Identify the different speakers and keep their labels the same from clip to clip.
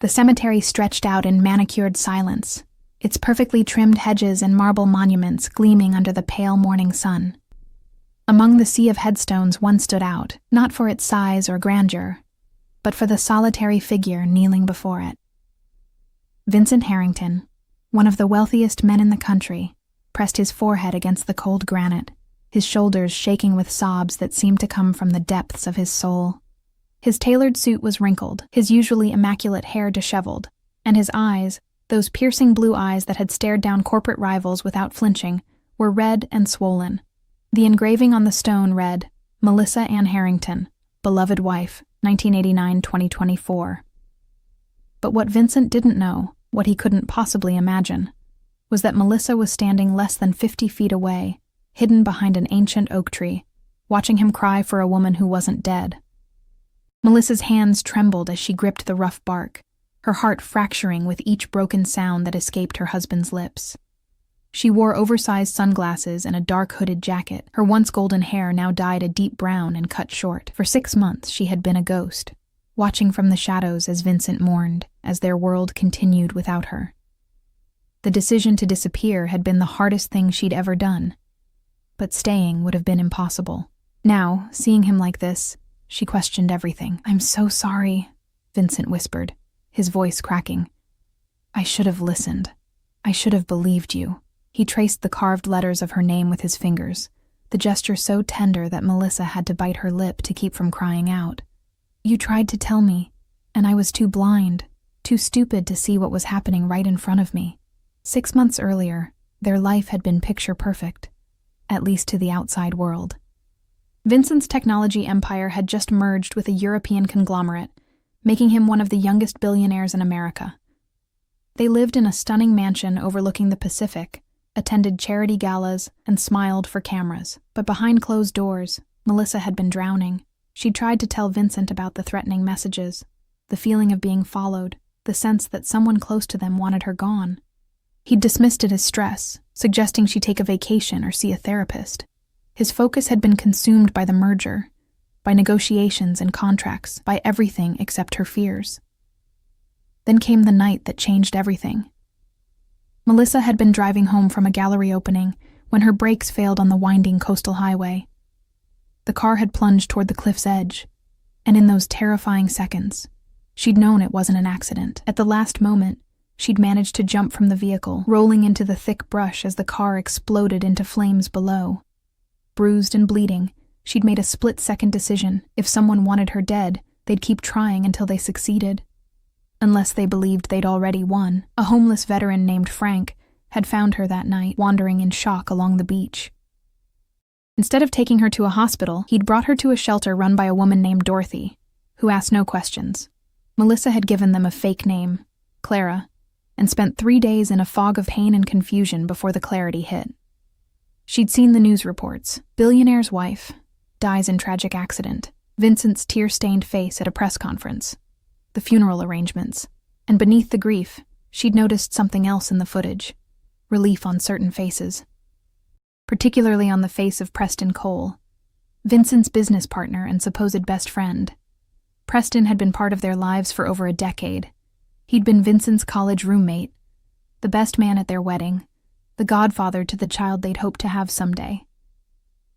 Speaker 1: The cemetery stretched out in manicured silence, its perfectly trimmed hedges and marble monuments gleaming under the pale morning sun. Among the sea of headstones, one stood out, not for its size or grandeur, but for the solitary figure kneeling before it. Vincent Harrington, one of the wealthiest men in the country, pressed his forehead against the cold granite, his shoulders shaking with sobs that seemed to come from the depths of his soul. His tailored suit was wrinkled, his usually immaculate hair disheveled, and his eyes, those piercing blue eyes that had stared down corporate rivals without flinching, were red and swollen. The engraving on the stone read, "Melissa Ann Harrington, beloved wife, 1989-2024. But what Vincent didn't know, what he couldn't possibly imagine, was that Melissa was standing less than 50 feet away, hidden behind an ancient oak tree, watching him cry for a woman who wasn't dead. Melissa's hands trembled as she gripped the rough bark, her heart fracturing with each broken sound that escaped her husband's lips. She wore oversized sunglasses and a dark hooded jacket, her once golden hair now dyed a deep brown and cut short. For 6 months she had been a ghost, watching from the shadows as Vincent mourned, as their world continued without her. The decision to disappear had been the hardest thing she'd ever done, but staying would have been impossible. Now, seeing him like this, she questioned everything. "I'm so sorry," Vincent whispered, his voice cracking. "I should have listened. I should have believed you." He traced the carved letters of her name with his fingers, the gesture so tender that Melissa had to bite her lip to keep from crying out. "You tried to tell me, and I was too blind, too stupid to see what was happening right in front of me." 6 months earlier, their life had been picture perfect, at least to the outside world. Vincent's technology empire had just merged with a European conglomerate, making him one of the youngest billionaires in America. They lived in a stunning mansion overlooking the Pacific, attended charity galas, and smiled for cameras. But behind closed doors, Melissa had been drowning. She'd tried to tell Vincent about the threatening messages, the feeling of being followed, the sense that someone close to them wanted her gone. He'd dismissed it as stress, suggesting she take a vacation or see a therapist. His focus had been consumed by the merger, by negotiations and contracts, by everything except her fears. Then came the night that changed everything. Melissa had been driving home from a gallery opening when her brakes failed on the winding coastal highway. The car had plunged toward the cliff's edge, and in those terrifying seconds, she'd known it wasn't an accident. At the last moment, she'd managed to jump from the vehicle, rolling into the thick brush as the car exploded into flames below. Bruised and bleeding, she'd made a split-second decision. If someone wanted her dead, they'd keep trying until they succeeded. Unless they believed they'd already won. A homeless veteran named Frank had found her that night, wandering in shock along the beach. Instead of taking her to a hospital, he'd brought her to a shelter run by a woman named Dorothy, who asked no questions. Melissa had given them a fake name, Clara, and spent 3 days in a fog of pain and confusion before the clarity hit. She'd seen the news reports. Billionaire's wife dies in tragic accident. Vincent's tear-stained face at a press conference. The funeral arrangements. And beneath the grief, she'd noticed something else in the footage. Relief on certain faces. Particularly on the face of Preston Cole, Vincent's business partner and supposed best friend. Preston had been part of their lives for over a decade. He'd been Vincent's college roommate, the best man at their wedding, the godfather to the child they'd hoped to have someday.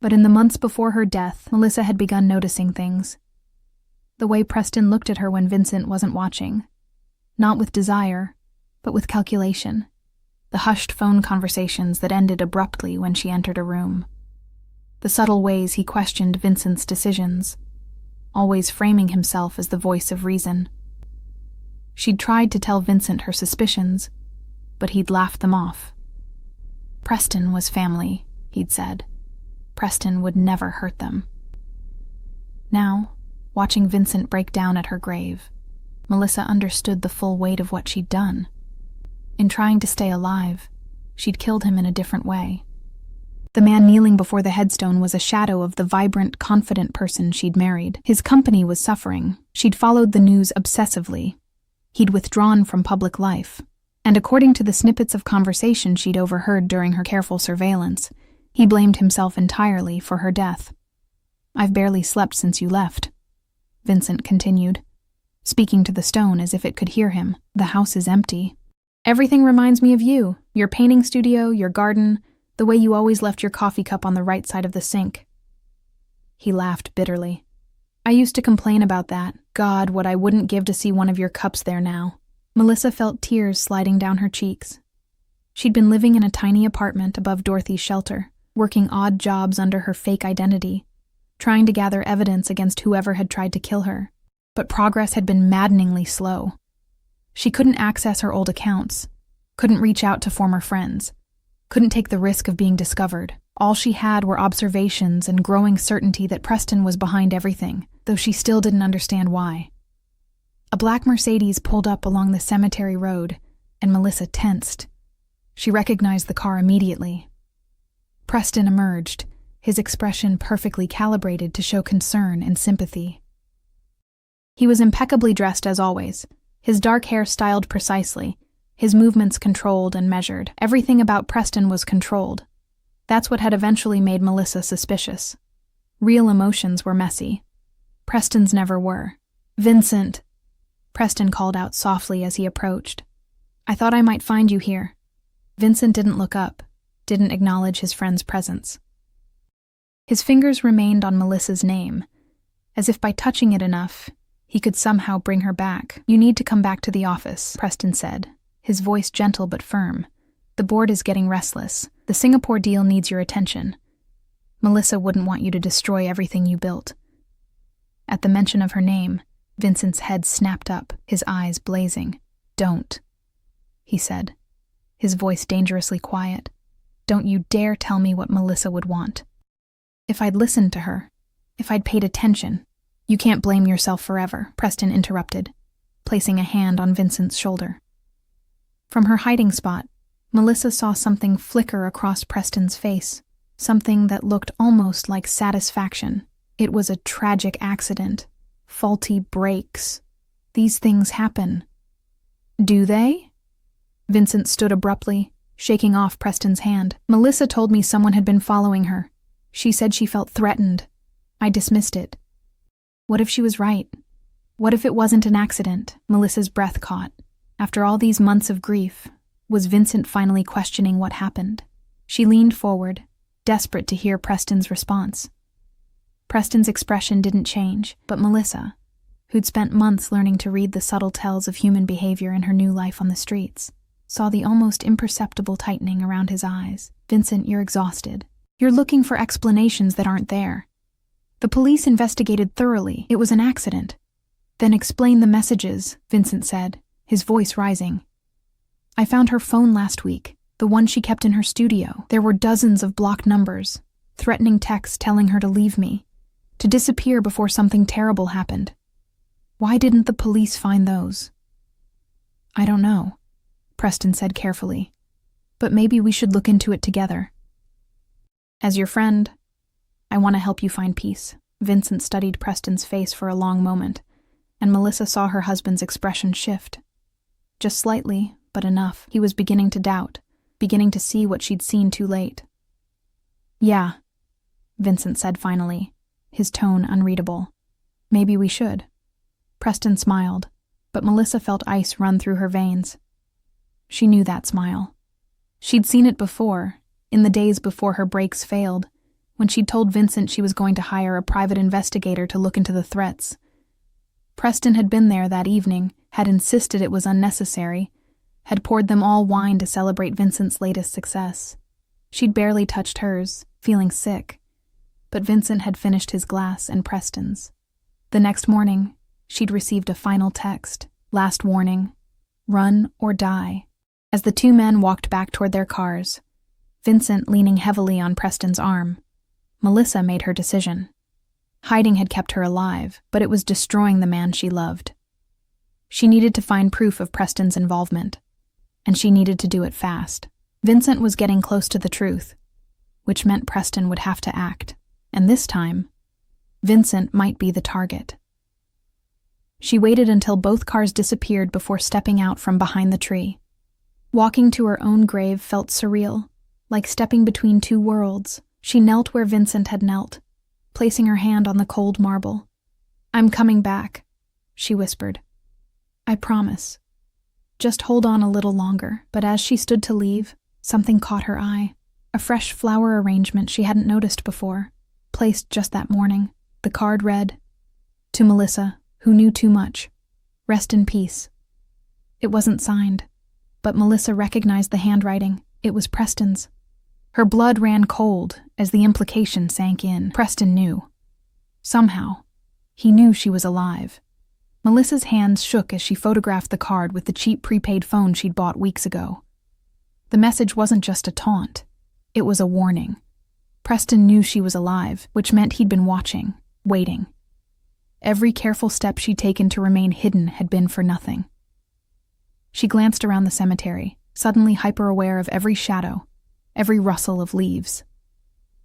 Speaker 1: But in the months before her death, Melissa had begun noticing things. The way Preston looked at her when Vincent wasn't watching. Not with desire, but with calculation. The hushed phone conversations that ended abruptly when she entered a room. The subtle ways he questioned Vincent's decisions, always framing himself as the voice of reason. She'd tried to tell Vincent her suspicions, but he'd laughed them off. Preston was family, he'd said. Preston would never hurt them. Now, watching Vincent break down at her grave, Melissa understood the full weight of what she'd done. In trying to stay alive, she'd killed him in a different way. The man kneeling before the headstone was a shadow of the vibrant, confident person she'd married. His company was suffering. She'd followed the news obsessively. He'd withdrawn from public life, and according to the snippets of conversation she'd overheard during her careful surveillance, he blamed himself entirely for her death. "I've barely slept since you left," Vincent continued. speaking to the stone as if it could hear him. "The house is empty. Everything reminds me of you, your painting studio, your garden, the way you always left your coffee cup on the right side of the sink." He laughed bitterly. "I used to complain about that. God, what I wouldn't give to see one of your cups there now." Melissa felt tears sliding down her cheeks. She'd been living in a tiny apartment above Dorothy's shelter, working odd jobs under her fake identity, trying to gather evidence against whoever had tried to kill her. But progress had been maddeningly slow. She couldn't access her old accounts, couldn't reach out to former friends, couldn't take the risk of being discovered. All she had were observations and growing certainty that Preston was behind everything, though she still didn't understand why. A black Mercedes pulled up along the cemetery road, and Melissa tensed. She recognized the car immediately. Preston emerged, his expression perfectly calibrated to show concern and sympathy. He was impeccably dressed as always, his dark hair styled precisely, his movements controlled and measured. Everything about Preston was controlled. That's what had eventually made Melissa suspicious. Real emotions were messy. Preston's never were. "Vincent," Preston called out softly as he approached. "I thought I might find you here." Vincent didn't look up, didn't acknowledge his friend's presence. His fingers remained on Melissa's name, as if by touching it enough, he could somehow bring her back. "You need to come back to the office," Preston said, his voice gentle but firm. "The board is getting restless. The Singapore deal needs your attention. Melissa wouldn't want you to destroy everything you built." At the mention of her name, Vincent's head snapped up, his eyes blazing. "Don't," he said, his voice dangerously quiet. "Don't you dare tell me what Melissa would want. If I'd listened to her, if I'd paid attention—" "You can't blame yourself forever," Preston interrupted, placing a hand on Vincent's shoulder. From her hiding spot, Melissa saw something flicker across Preston's face, something that looked almost like satisfaction. It was a tragic accident. Faulty brakes. These things happen. "Do they?" Vincent stood abruptly, shaking off Preston's hand. "Melissa told me someone had been following her. She said she felt threatened. I dismissed it. What if she was right? What if it wasn't an accident?" Melissa's breath caught. After all these months of grief, was Vincent finally questioning what happened? She leaned forward, desperate to hear Preston's response. Preston's expression didn't change, but Melissa, who'd spent months learning to read the subtle tells of human behavior in her new life on the streets, saw the almost imperceptible tightening around his eyes. "Vincent, you're exhausted. You're looking for explanations that aren't there. The police investigated thoroughly. It was an accident." "Then explain the messages," Vincent said, his voice rising. "I found her phone last week, the one she kept in her studio. There were dozens of blocked numbers, threatening texts telling her to leave me, to disappear before something terrible happened. Why didn't the police find those?" "I don't know," Preston said carefully, "but maybe we should look into it together. As your friend, I want to help you find peace." Vincent studied Preston's face for a long moment, and Melissa saw her husband's expression shift. Just slightly, but enough. He was beginning to doubt, beginning to see what she'd seen too late. "Yeah," Vincent said finally, his tone unreadable. "Maybe we should." Preston smiled, but Melissa felt ice run through her veins. She knew that smile. She'd seen it before, in the days before her brakes failed, when she'd told Vincent she was going to hire a private investigator to look into the threats. Preston had been there that evening, had insisted it was unnecessary, had poured them all wine to celebrate Vincent's latest success. She'd barely touched hers, feeling sick, but Vincent had finished his glass and Preston's. The next morning, she'd received a final text, last warning, run or die. As the two men walked back toward their cars, Vincent leaning heavily on Preston's arm, Melissa made her decision. Hiding had kept her alive, but it was destroying the man she loved. She needed to find proof of Preston's involvement, and she needed to do it fast. Vincent was getting close to the truth, which meant Preston would have to act, and this time, Vincent might be the target. She waited until both cars disappeared before stepping out from behind the tree. Walking to her own grave felt surreal, like stepping between two worlds. She knelt where Vincent had knelt, placing her hand on the cold marble. "I'm coming back," she whispered, I promise. Just hold on a little longer." But as she stood to leave, something caught her eye. A fresh flower arrangement she hadn't noticed before, placed just that morning. The card read, "To Melissa, who knew too much. Rest in peace." It wasn't signed, but Melissa recognized the handwriting. It was Preston's. Her blood ran cold as the implication sank in. Preston knew. Somehow, he knew she was alive. Melissa's hands shook as she photographed the card with the cheap prepaid phone she'd bought weeks ago. The message wasn't just a taunt. It was a warning. Preston knew she was alive, which meant he'd been watching, waiting. Every careful step she'd taken to remain hidden had been for nothing. She glanced around the cemetery, suddenly hyper-aware of every shadow, every rustle of leaves.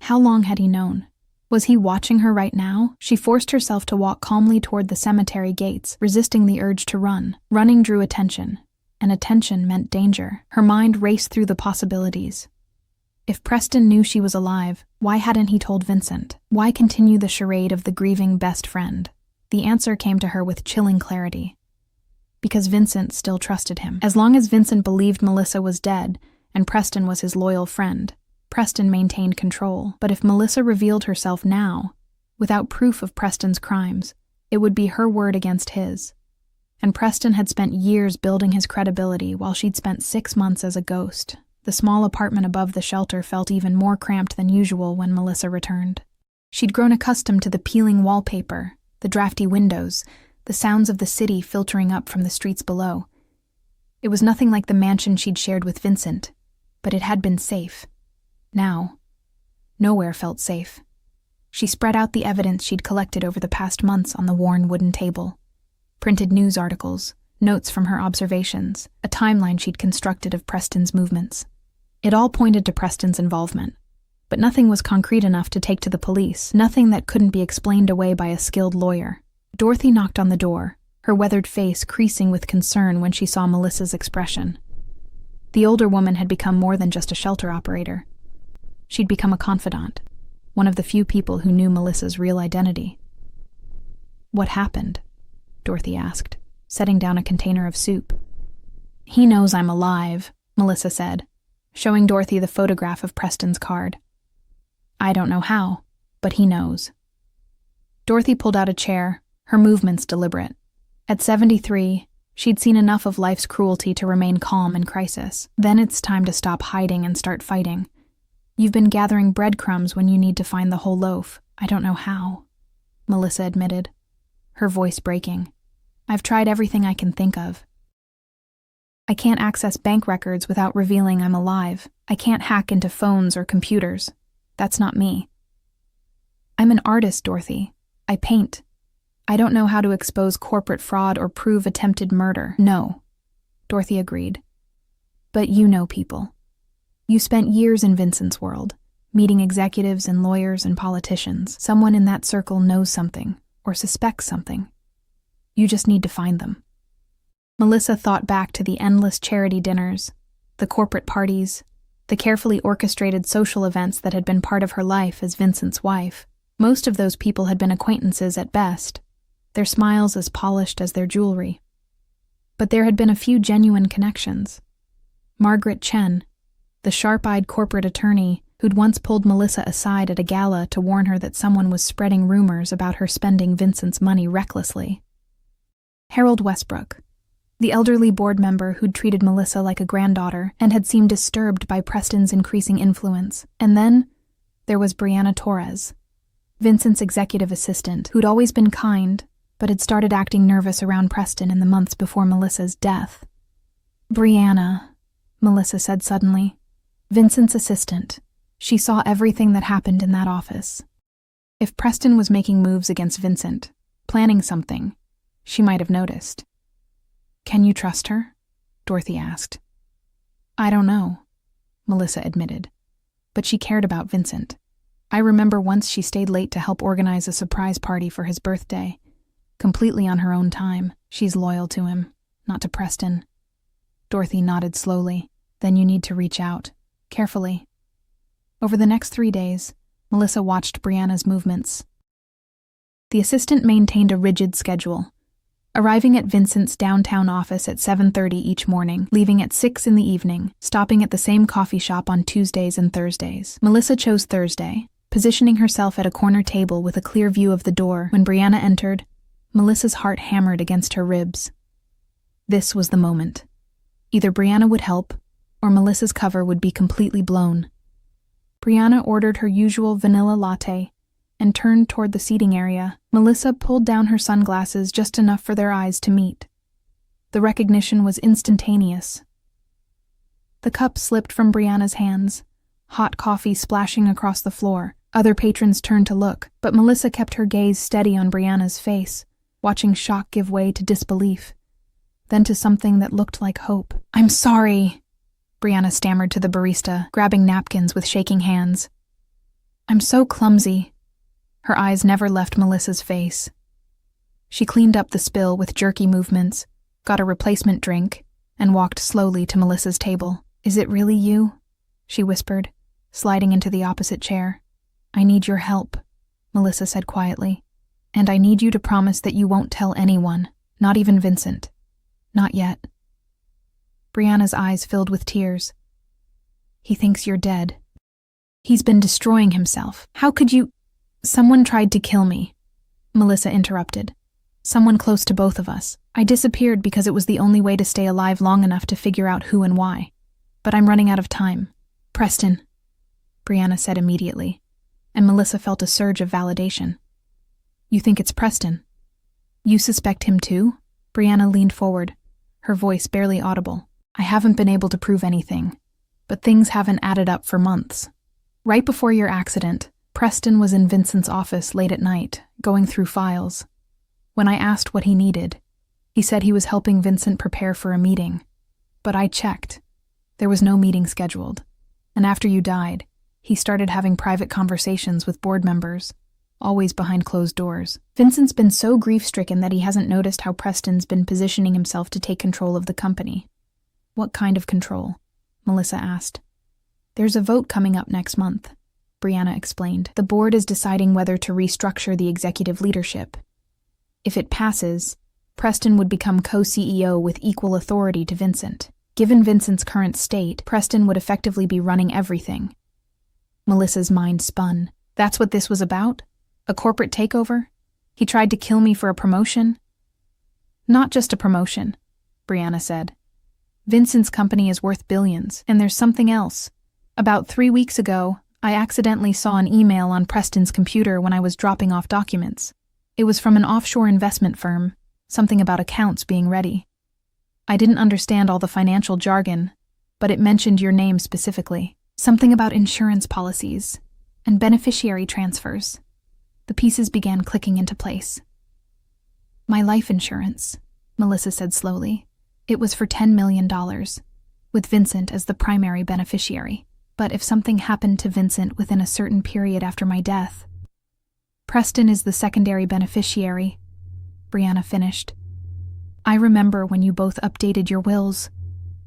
Speaker 1: How long had he known? Was he watching her right now? She forced herself to walk calmly toward the cemetery gates, resisting the urge to run. Running drew attention, and attention meant danger. Her mind raced through the possibilities. If Preston knew she was alive, why hadn't he told Vincent? Why continue the charade of the grieving best friend? The answer came to her with chilling clarity. Because Vincent still trusted him. As long as Vincent believed Melissa was dead and Preston was his loyal friend, Preston maintained control. But if Melissa revealed herself now, without proof of Preston's crimes, it would be her word against his. And Preston had spent years building his credibility while she'd spent 6 months as a ghost. The small apartment above the shelter felt even more cramped than usual when Melissa returned. She'd grown accustomed to the peeling wallpaper, the drafty windows, the sounds of the city filtering up from the streets below. It was nothing like the mansion she'd shared with Vincent, but it had been safe. Now, nowhere felt safe. She spread out the evidence she'd collected over the past months on the worn wooden table. Printed news articles, notes from her observations, a timeline she'd constructed of Preston's movements. It all pointed to Preston's involvement, but nothing was concrete enough to take to the police, nothing that couldn't be explained away by a skilled lawyer. Dorothy knocked on the door, her weathered face creasing with concern when she saw Melissa's expression. The older woman had become more than just a shelter operator. She'd become a confidant, one of the few people who knew Melissa's real identity. "What happened?" Dorothy asked, setting down a container of soup. "He knows I'm alive," Melissa said, showing Dorothy the photograph of Preston's card. "I don't know how, but he knows." Dorothy pulled out a chair, her movements deliberate. At 73, she'd seen enough of life's cruelty to remain calm in crisis. Then it's time to stop hiding and start fighting. "You've been gathering breadcrumbs when you need to find the whole loaf. I don't know how," Melissa admitted, her voice breaking. "I've tried everything I can think of. I can't access bank records without revealing I'm alive. I can't hack into phones or computers. That's not me. I'm an artist, Dorothy. I paint. I don't know how to expose corporate fraud or prove attempted murder." "No," Dorothy agreed. "But you know people. You spent years in Vincent's world, meeting executives and lawyers and politicians. Someone in that circle knows something, or suspects something. You just need to find them." Melissa thought back to the endless charity dinners, the corporate parties, the carefully orchestrated social events that had been part of her life as Vincent's wife. Most of those people had been acquaintances at best, their smiles as polished as their jewelry. But there had been a few genuine connections. Margaret Chen, the sharp-eyed corporate attorney who'd once pulled Melissa aside at a gala to warn her that someone was spreading rumors about her spending Vincent's money recklessly. Harold Westbrook, the elderly board member who'd treated Melissa like a granddaughter and had seemed disturbed by Preston's increasing influence. And then there was Brianna Torres, Vincent's executive assistant, who'd always been kind, but had started acting nervous around Preston in the months before Melissa's death. "Brianna," Melissa said suddenly. "Vincent's assistant. She saw everything that happened in that office. If Preston was making moves against Vincent, planning something, she might have noticed." "Can you trust her?" Dorothy asked. "I don't know," Melissa admitted, "but she cared about Vincent. I remember once she stayed late to help organize a surprise party for his birthday, completely on her own time. She's loyal to him, not to Preston." Dorothy nodded slowly. "Then you need to reach out, carefully." Over the next 3 days, Melissa watched Brianna's movements. The assistant maintained a rigid schedule, Arriving at Vincent's downtown office at 7:30 each morning, leaving at 6 in the evening, stopping at the same coffee shop on Tuesdays and Thursdays. Melissa chose Thursday, positioning herself at a corner table with a clear view of the door. When Brianna entered, Melissa's heart hammered against her ribs. This was the moment. Either Brianna would help, or Melissa's cover would be completely blown. Brianna ordered her usual vanilla latte and turned toward the seating area. Melissa pulled down her sunglasses just enough for their eyes to meet. The recognition was instantaneous. The cup slipped from Brianna's hands, hot coffee splashing across the floor. Other patrons turned to look, but Melissa kept her gaze steady on Brianna's face, watching shock give way to disbelief, then to something that looked like hope. "I'm sorry," Brianna stammered to the barista, grabbing napkins with shaking hands. "I'm so clumsy." Her eyes never left Melissa's face. She cleaned up the spill with jerky movements, got a replacement drink, and walked slowly to Melissa's table. "Is it really you?" she whispered, sliding into the opposite chair. "I need your help," Melissa said quietly. "And I need you to promise that you won't tell anyone, not even Vincent. Not yet." Brianna's eyes filled with tears. "He thinks you're dead. He's been destroying himself. How could you—" "Someone tried to kill me," Melissa interrupted. "Someone close to both of us. I disappeared because it was the only way to stay alive long enough to figure out who and why. But I'm running out of time." "Preston," Brianna said immediately, and Melissa felt a surge of validation. "You think it's Preston? You suspect him too?" Brianna leaned forward, her voice barely audible. "I haven't been able to prove anything, but things haven't added up for months. Right before your accident, Preston was in Vincent's office late at night, going through files. When I asked what he needed, he said he was helping Vincent prepare for a meeting. But I checked. There was no meeting scheduled. And after you died, he started having private conversations with board members, always behind closed doors. Vincent's been so grief-stricken that he hasn't noticed how Preston's been positioning himself to take control of the company." "What kind of control?" Melissa asked. "There's a vote coming up next month," Brianna explained. "The board is deciding whether to restructure the executive leadership. If it passes, Preston would become co-CEO with equal authority to Vincent. Given Vincent's current state, Preston would effectively be running everything." Melissa's mind spun. "That's what this was about? A corporate takeover? He tried to kill me for a promotion?" "Not just a promotion," Brianna said. "Vincent's company is worth billions, and there's something else. About 3 weeks ago, I accidentally saw an email on Preston's computer when I was dropping off documents. It was from an offshore investment firm, something about accounts being ready. I didn't understand all the financial jargon, but it mentioned your name specifically. Something about insurance policies and beneficiary transfers." The pieces began clicking into place. "My life insurance," Melissa said slowly. "It was for $10 million, with Vincent as the primary beneficiary. But if something happened to Vincent within a certain period after my death, Preston is the secondary beneficiary," Brianna finished. "I remember when you both updated your wills.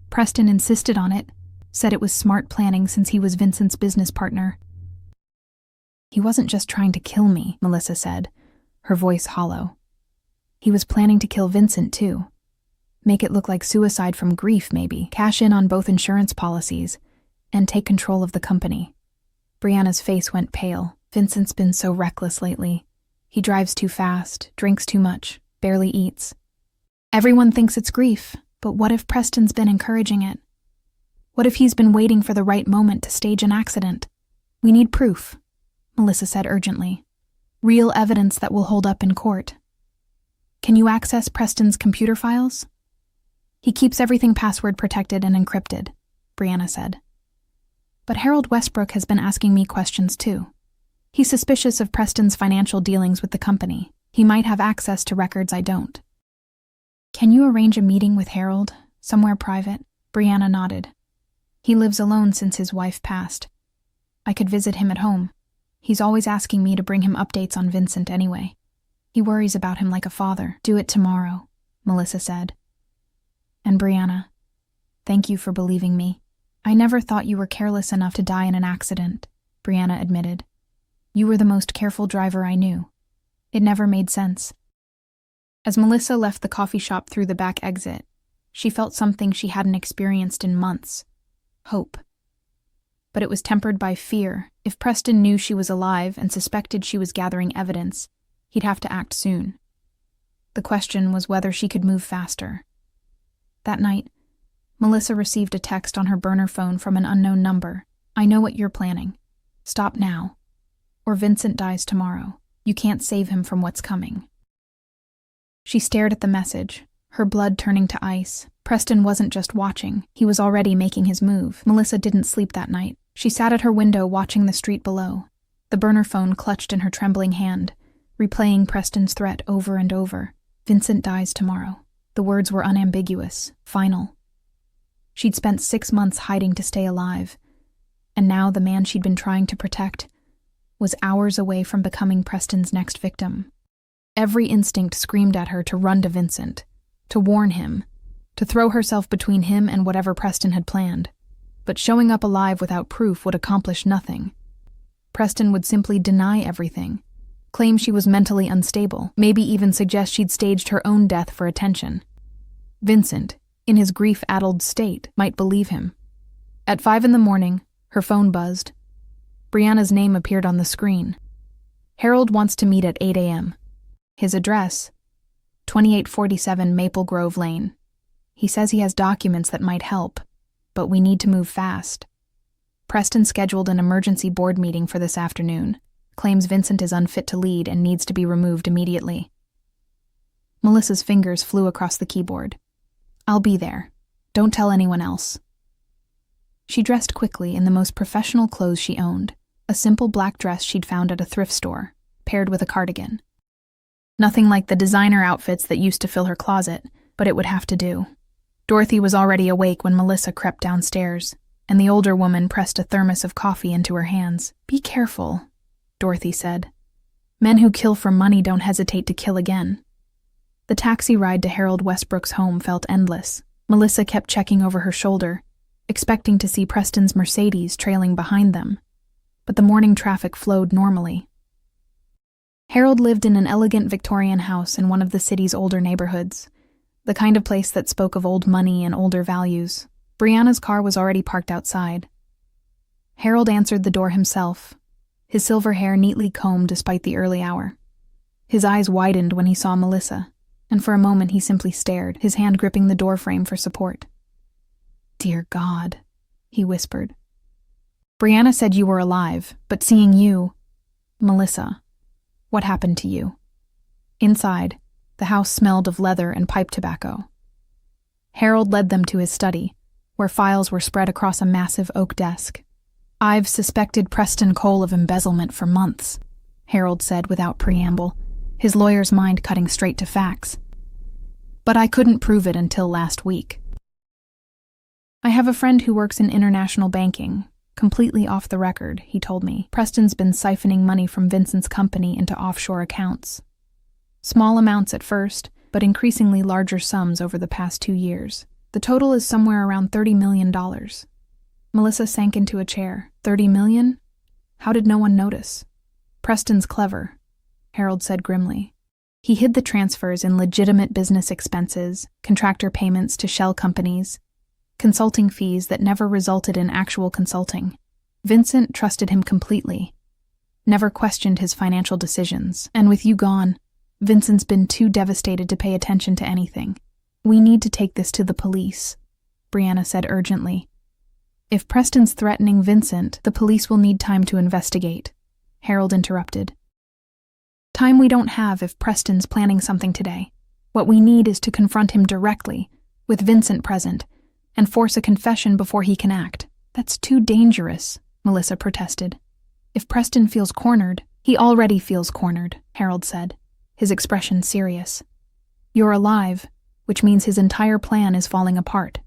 Speaker 1: Preston insisted on it, said it was smart planning since he was Vincent's business partner." "He wasn't just trying to kill me," Melissa said, her voice hollow. "He was planning to kill Vincent too. Make it look like suicide from grief, maybe. Cash in on both insurance policies and take control of the company." Brianna's face went pale. "Vincent's been so reckless lately. He drives too fast, drinks too much, barely eats. Everyone thinks it's grief, but what if Preston's been encouraging it? What if he's been waiting for the right moment to stage an accident? We need proof," Melissa said urgently. "Real evidence that will hold up in court. Can you access Preston's computer files?" "He keeps everything password protected and encrypted," Brianna said. "But Harold Westbrook has been asking me questions too. He's suspicious of Preston's financial dealings with the company. He might have access to records I don't." "Can you arrange a meeting with Harold, somewhere private?" Brianna nodded. "He lives alone since his wife passed. I could visit him at home. He's always asking me to bring him updates on Vincent anyway. He worries about him like a father." "Do it tomorrow," Melissa said. "And Brianna, thank you for believing me. I never thought you were careless enough to die in an accident," Brianna admitted. "You were the most careful driver I knew. It never made sense." As Melissa left the coffee shop through the back exit, she felt something she hadn't experienced in months: hope. But it was tempered by fear. If Preston knew she was alive and suspected she was gathering evidence, he'd have to act soon. The question was whether she could move faster. That night, Melissa received a text on her burner phone from an unknown number. "I know what you're planning. Stop now, or Vincent dies tomorrow. You can't save him from what's coming." She stared at the message, her blood turning to ice. Preston wasn't just watching, he was already making his move. Melissa didn't sleep that night. She sat at her window watching the street below, the burner phone clutched in her trembling hand, replaying Preston's threat over and over. Vincent dies tomorrow. The words were unambiguous, final. She'd spent 6 months hiding to stay alive, and now the man she'd been trying to protect was hours away from becoming Preston's next victim. Every instinct screamed at her to run to Vincent, to warn him, to throw herself between him and whatever Preston had planned. But showing up alive without proof would accomplish nothing. Preston would simply deny everything, claim she was mentally unstable, maybe even suggest she'd staged her own death for attention. Vincent, in his grief-addled state, might believe him. At 5 a.m, her phone buzzed. Brianna's name appeared on the screen. "Harold wants to meet at 8 a.m. His address, 2847 Maple Grove Lane. He says he has documents that might help, but we need to move fast. Preston scheduled an emergency board meeting for this afternoon, claims Vincent is unfit to lead and needs to be removed immediately." Melissa's fingers flew across the keyboard. "I'll be there. Don't tell anyone else." She dressed quickly in the most professional clothes she owned, a simple black dress she'd found at a thrift store, paired with a cardigan. Nothing like the designer outfits that used to fill her closet, but it would have to do. Dorothy was already awake when Melissa crept downstairs, and the older woman pressed a thermos of coffee into her hands. "Be careful," Dorothy said. "Men who kill for money don't hesitate to kill again." The taxi ride to Harold Westbrook's home felt endless. Melissa kept checking over her shoulder, expecting to see Preston's Mercedes trailing behind them, but the morning traffic flowed normally. Harold lived in an elegant Victorian house in one of the city's older neighborhoods, the kind of place that spoke of old money and older values. Brianna's car was already parked outside. Harold answered the door himself, his silver hair neatly combed despite the early hour. His eyes widened when he saw Melissa, and for a moment he simply stared, his hand gripping the doorframe for support. "Dear God," he whispered. "Brianna said you were alive, but seeing you—" "Melissa, what happened to you?" Inside, the house smelled of leather and pipe tobacco. Harold led them to his study, where files were spread across a massive oak desk. "I've suspected Preston Cole of embezzlement for months," Harold said without preamble, his lawyer's mind cutting straight to facts. "But I couldn't prove it until last week. I have a friend who works in international banking, completely off the record," he told me. "Preston's been siphoning money from Vincent's company into offshore accounts. Small amounts at first, but increasingly larger sums over the past 2 years. The total is somewhere around $30 million. Melissa sank into a chair. "$30 million? How did no one notice?" "Preston's clever," Harold said grimly. "He hid the transfers in legitimate business expenses, contractor payments to shell companies, consulting fees that never resulted in actual consulting. Vincent trusted him completely, never questioned his financial decisions, and with you gone, Vincent's been too devastated to pay attention to anything. We need to take this to the police," Brianna said urgently. "If Preston's threatening Vincent, the police will need time to investigate," Harold interrupted. "Time we don't have if Preston's planning something today. What we need is to confront him directly, with Vincent present, and force a confession before he can act." "That's too dangerous," Melissa protested. "If Preston feels cornered—" "He already feels cornered," Harold said, his expression serious. "You're alive, which means his entire plan is falling apart.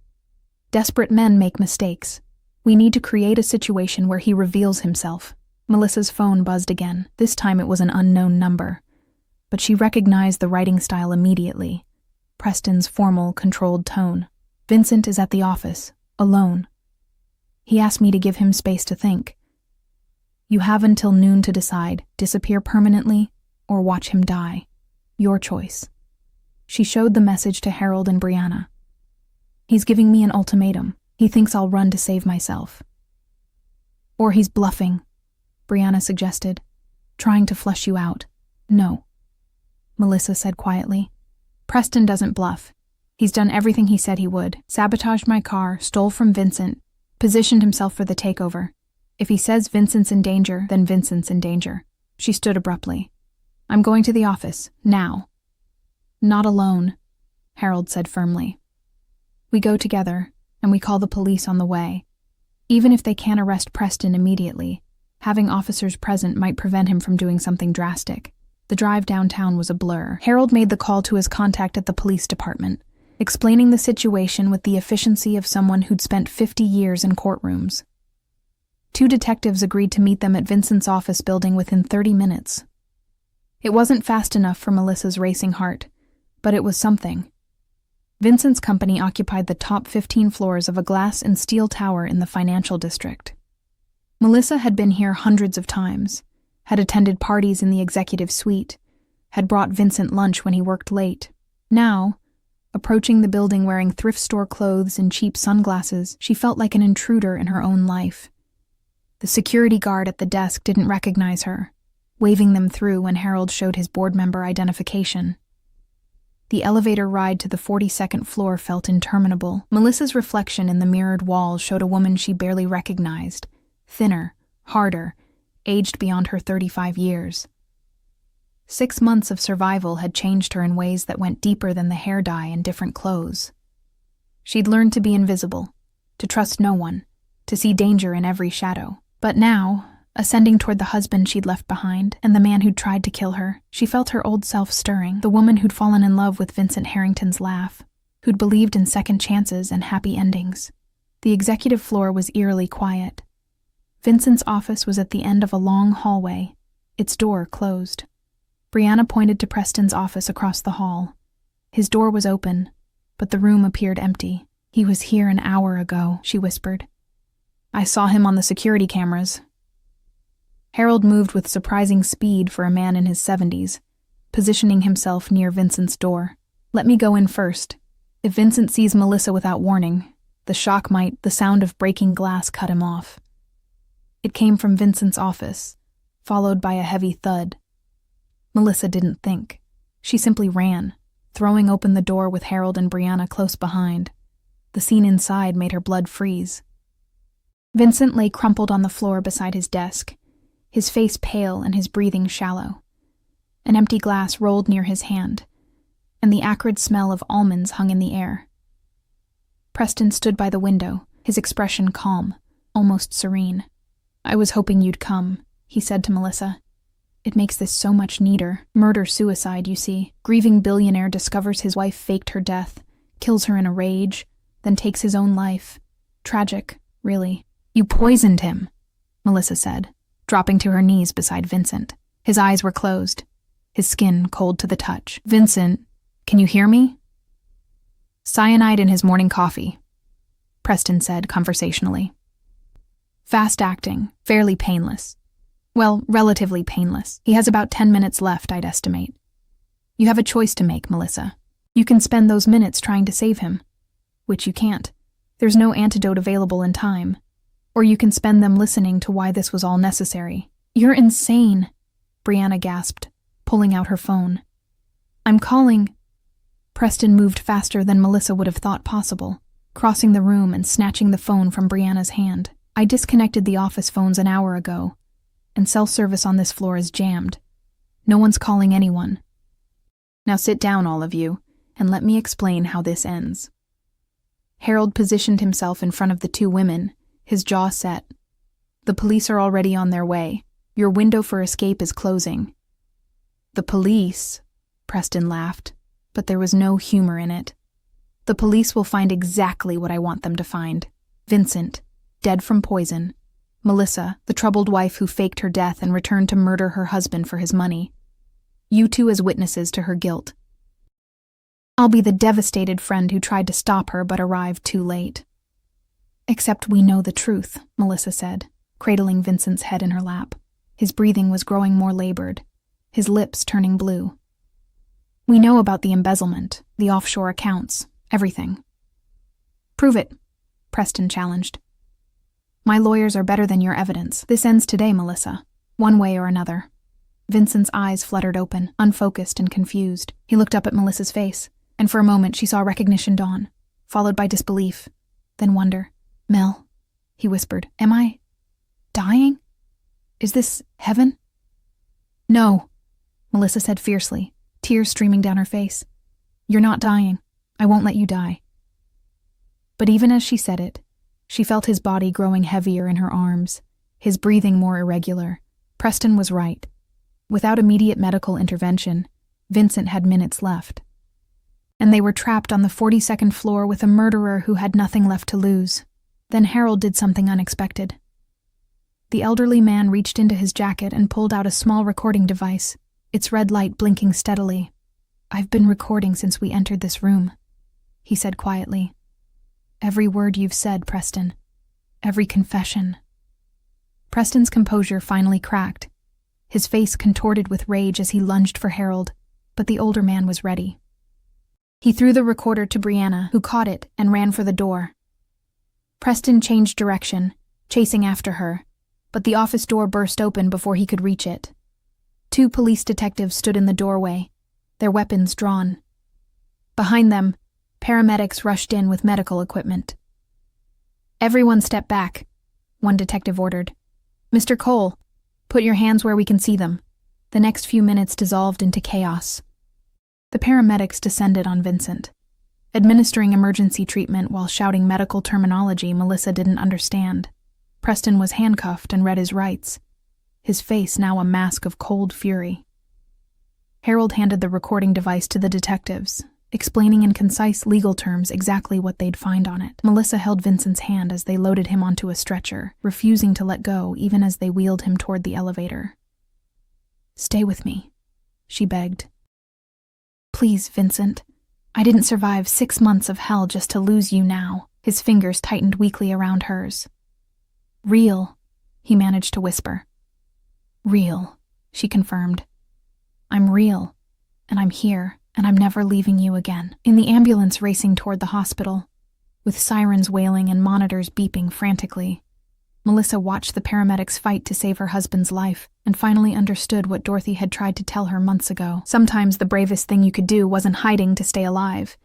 Speaker 1: Desperate men make mistakes. We need to create a situation where he reveals himself." Melissa's phone buzzed again. This time it was an unknown number, but she recognized the writing style immediately, Preston's formal, controlled tone. "Vincent is at the office, alone. He asked me to give him space to think. You have until noon to decide, disappear permanently or watch him die. Your choice." She showed the message to Harold and Brianna. "He's giving me an ultimatum. He thinks I'll run to save myself." "Or he's bluffing," Brianna suggested, "trying to flush you out." "No," Melissa said quietly. "Preston doesn't bluff. He's done everything he said he would. Sabotaged my car, stole from Vincent, positioned himself for the takeover. If he says Vincent's in danger, then Vincent's in danger." She stood abruptly. "I'm going to the office, now." "Not alone," Harold said firmly. "We go together, and we call the police on the way. Even if they can't arrest Preston immediately, having officers present might prevent him from doing something drastic." The drive downtown was a blur. Harold made the call to his contact at the police department, explaining the situation with the efficiency of someone who'd spent 50 years in courtrooms. 2 detectives agreed to meet them at Vincent's office building within 30 minutes. It wasn't fast enough for Melissa's racing heart, but it was something. Vincent's company occupied the top 15 floors of a glass and steel tower in the financial district. Melissa had been here hundreds of times, had attended parties in the executive suite, had brought Vincent lunch when he worked late. Now, approaching the building wearing thrift store clothes and cheap sunglasses, she felt like an intruder in her own life. The security guard at the desk didn't recognize her, waving them through when Harold showed his board member identification. The elevator ride to the 42nd floor felt interminable. Melissa's reflection in the mirrored wall showed a woman she barely recognized, thinner, harder, aged beyond her 35 years. 6 months of survival had changed her in ways that went deeper than the hair dye and different clothes. She'd learned to be invisible, to trust no one, to see danger in every shadow. But now, ascending toward the husband she'd left behind and the man who'd tried to kill her, she felt her old self stirring, the woman who'd fallen in love with Vincent Harrington's laugh, who'd believed in second chances and happy endings. The executive floor was eerily quiet. Vincent's office was at the end of a long hallway, its door closed. Brianna pointed to Preston's office across the hall. His door was open, but the room appeared empty. "He was here an hour ago," she whispered. "I saw him on the security cameras." Harold moved with surprising speed for a man in his 70s, positioning himself near Vincent's door. "Let me go in first. If Vincent sees Melissa without warning, the sound of breaking glass cut him off." It came from Vincent's office, followed by a heavy thud. Melissa didn't think. She simply ran, throwing open the door with Harold and Brianna close behind. The scene inside made her blood freeze. Vincent lay crumpled on the floor beside his desk, his face pale and his breathing shallow. An empty glass rolled near his hand, and the acrid smell of almonds hung in the air. Preston stood by the window, his expression calm, almost serene. "I was hoping you'd come," he said to Melissa. "It makes this so much neater. Murder-suicide, you see. Grieving billionaire discovers his wife faked her death, kills her in a rage, then takes his own life. Tragic, really." "You poisoned him," Melissa said, dropping to her knees beside Vincent. His eyes were closed, his skin cold to the touch. "Vincent, can you hear me?" "Cyanide in his morning coffee," Preston said conversationally. "Fast-acting, fairly painless. Well, relatively painless. He has about 10 minutes left, I'd estimate. You have a choice to make, Melissa. You can spend those minutes trying to save him, which you can't. There's no antidote available in time. Or you can spend them listening to why this was all necessary." "You're insane," Brianna gasped, pulling out her phone. "I'm calling." Preston moved faster than Melissa would have thought possible, crossing the room and snatching the phone from Brianna's hand. "I disconnected the office phones an hour ago, and cell service on this floor is jammed. No one's calling anyone. Now sit down, all of you, and let me explain how this ends." Harold positioned himself in front of the 2 women, his jaw set. "The police are already on their way. Your window for escape is closing." "The police?" Preston laughed, but there was no humor in it. "The police will find exactly what I want them to find. Vincent, dead from poison. Melissa, the troubled wife who faked her death and returned to murder her husband for his money. You 2 as witnesses to her guilt. I'll be the devastated friend who tried to stop her but arrived too late." "Except we know the truth," Melissa said, cradling Vincent's head in her lap. His breathing was growing more labored, his lips turning blue. We know about the embezzlement, the offshore accounts, everything. Prove it, Preston challenged. My lawyers are better than your evidence. This ends today, Melissa, one way or another. Vincent's eyes fluttered open, unfocused and confused. He looked up at Melissa's face, and for a moment she saw recognition dawn, followed by disbelief, then wonder. Mel, he whispered, am I dying? Is this heaven? No, Melissa said fiercely, tears streaming down her face. You're not dying. I won't let you die. But even as she said it, she felt his body growing heavier in her arms, his breathing more irregular. Preston was right. Without immediate medical intervention, Vincent had minutes left. And they were trapped on the 42nd floor with a murderer who had nothing left to lose. Then Harold did something unexpected. The elderly man reached into his jacket and pulled out a small recording device, its red light blinking steadily. I've been recording since we entered this room, he said quietly. Every word you've said, Preston. Every confession. Preston's composure finally cracked. His face contorted with rage as he lunged for Harold, but the older man was ready. He threw the recorder to Brianna, who caught it and ran for the door. Preston changed direction, chasing after her, but the office door burst open before he could reach it. 2 police detectives stood in the doorway, their weapons drawn. Behind them, paramedics rushed in with medical equipment. Everyone step back, one detective ordered. Mr. Cole, put your hands where we can see them. The next few minutes dissolved into chaos. The paramedics descended on Vincent, administering emergency treatment while shouting medical terminology Melissa didn't understand. Preston was handcuffed and read his rights, his face now a mask of cold fury. Harold handed the recording device to the detectives, explaining in concise legal terms exactly what they'd find on it. Melissa held Vincent's hand as they loaded him onto a stretcher, refusing to let go even as they wheeled him toward the elevator. Stay with me, she begged. Please, Vincent. I didn't survive 6 months of hell just to lose you now. His fingers tightened weakly around hers. Real, he managed to whisper. Real, she confirmed. I'm real, and I'm here, and I'm never leaving you again. In the ambulance racing toward the hospital, with sirens wailing and monitors beeping frantically, Melissa watched the paramedics fight to save her husband's life and finally understood what Dorothy had tried to tell her months ago. Sometimes the bravest thing you could do wasn't hiding to stay alive.